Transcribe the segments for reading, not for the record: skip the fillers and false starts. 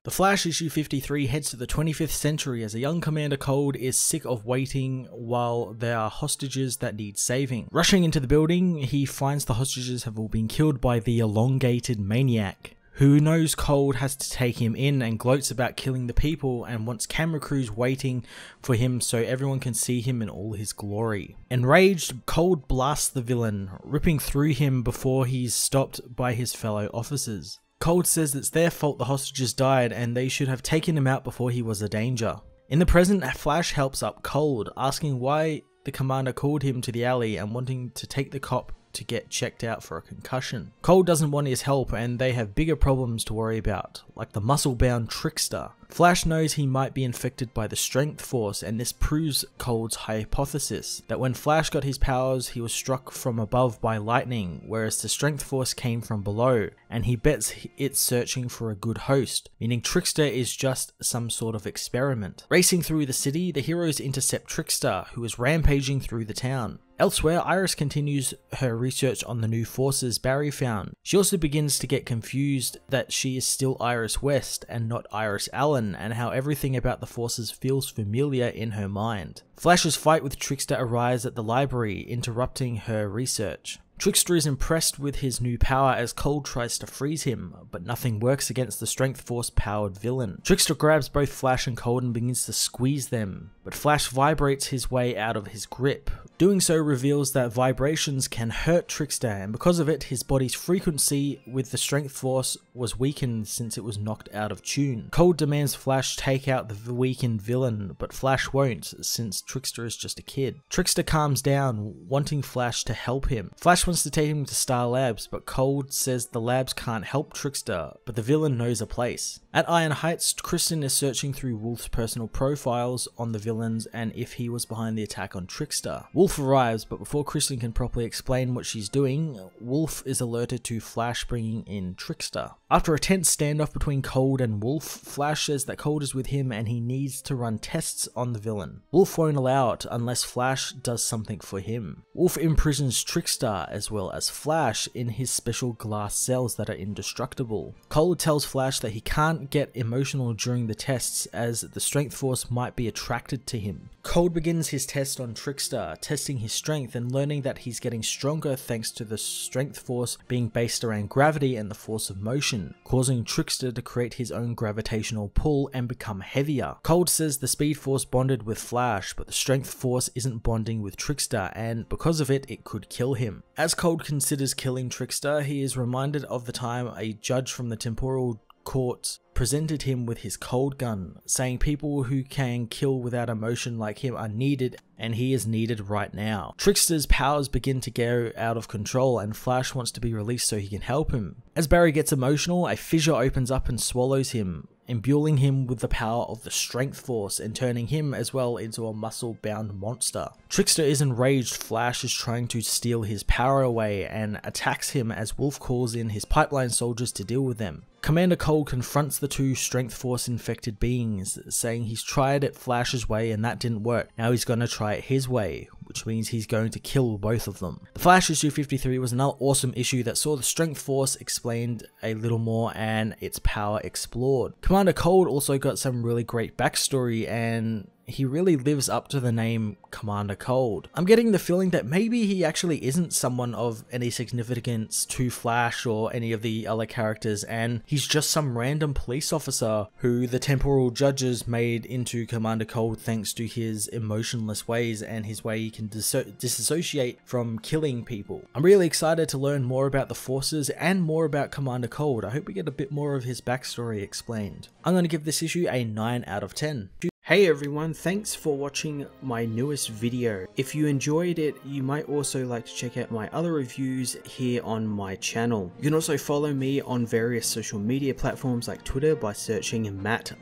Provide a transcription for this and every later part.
The Flash issue 53 heads to the 25th century as a young Commander Cold is sick of waiting while there are hostages that need saving. Rushing into the building, he finds the hostages have all been killed by the elongated maniac, who knows Cold has to take him in and gloats about killing the people and wants camera crews waiting for him so everyone can see him in all his glory. Enraged, Cold blasts the villain, ripping through him before he's stopped by his fellow officers. Cold says it's their fault the hostages died and they should have taken him out before he was a danger. In the present, Flash helps up Cold, asking why the commander called him to the alley and wanting to take the cop to get checked out for a concussion. Cold doesn't want his help and they have bigger problems to worry about, like the muscle-bound Trickster. Flash knows he might be infected by the Strength Force, and this proves Cold's hypothesis that when Flash got his powers he was struck from above by lightning, whereas the Strength Force came from below, and he bets it's searching for a good host, meaning Trickster is just some sort of experiment. Racing through the city, the heroes intercept Trickster, who is rampaging through the town. Elsewhere, Iris continues her research on the new forces Barry found. She also begins to get confused that she is still Iris West and not Iris Allen, and how everything about the forces feels familiar in her mind. Flash's fight with Trickster arrives at the library, interrupting her research. Trickster is impressed with his new power as Cold tries to freeze him, but nothing works against the Strength Force-powered villain. Trickster grabs both Flash and Cold and begins to squeeze them, but Flash vibrates his way out of his grip. Doing so reveals that vibrations can hurt Trickster, and because of it, his body's frequency with the Strength Force was weakened since it was knocked out of tune. Cold demands Flash take out the weakened villain, but Flash won't, since Trickster is just a kid. Trickster calms down, wanting Flash to help him. Flash wants to take him to Star Labs, but Cold says the labs can't help Trickster, but the villain knows a place. At Iron Heights, Kristen is searching through Wolf's personal profiles on the villains and if he was behind the attack on Trickster. Wolf arrives, but before Kristen can properly explain what she's doing, Wolf is alerted to Flash bringing in Trickster. After a tense standoff between Cold and Wolf, Flash says that Cold is with him and he needs to run tests on the villain. Wolf won't allow it unless Flash does something for him. Wolf imprisons Trickster as well as Flash in his special glass cells that are indestructible. Cold tells Flash that he can't get emotional during the tests as the Strength Force might be attracted to him. Cold begins his test on Trickster, testing his strength and learning that he's getting stronger thanks to the Strength Force being based around gravity and the force of motion, causing Trickster to create his own gravitational pull and become heavier. Cold says the Speed Force bonded with Flash, but the Strength Force isn't bonding with Trickster, and because of it, it could kill him. As Cold considers killing Trickster, he is reminded of the time a judge from the temporal court presented him with his cold gun, saying people who can kill without emotion like him are needed, and he is needed right now. Trickster's powers begin to go out of control and Flash wants to be released so he can help him. As Barry gets emotional, a fissure opens up and swallows him, imbuing him with the power of the Strength Force and turning him as well into a muscle-bound monster. Trickster is enraged. Flash is trying to steal his power away and attacks him as Wolf calls in his pipeline soldiers to deal with them. Commander Cold confronts the two Strength Force infected beings, saying he's tried it Flash's way and that didn't work. Now he's gonna try it his way, which means he's going to kill both of them. The Flash issue 53 was another awesome issue that saw the Strength Force explained a little more and its power explored. Commander Cold also got some really great backstory and he really lives up to the name Commander Cold. I'm getting the feeling that maybe he actually isn't someone of any significance to Flash or any of the other characters, and he's just some random police officer who the temporal judges made into Commander Cold thanks to his emotionless ways and his way he can disassociate from killing people. I'm really excited to learn more about the forces and more about Commander Cold. I hope we get a bit more of his backstory explained. I'm going to give this issue a 9 out of 10. Hey everyone, thanks for watching my newest video. If you enjoyed it, you might also like to check out my other reviews here on my channel. You can also follow me on various social media platforms like Twitter by searching Matt_FOS,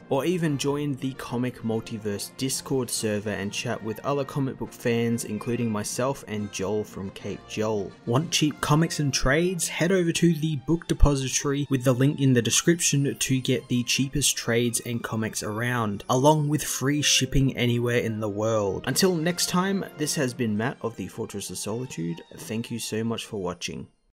or even join the Comic Multiverse Discord server and chat with other comic book fans, including myself and Joel from Cape Joel. Want cheap comics and trades? Head over to the book depository with the link in the description to get the cheapest trades and comics around, along with free shipping anywhere in the world. Until next time, this has been Matt of the Fortress of Solitude. Thank you so much for watching.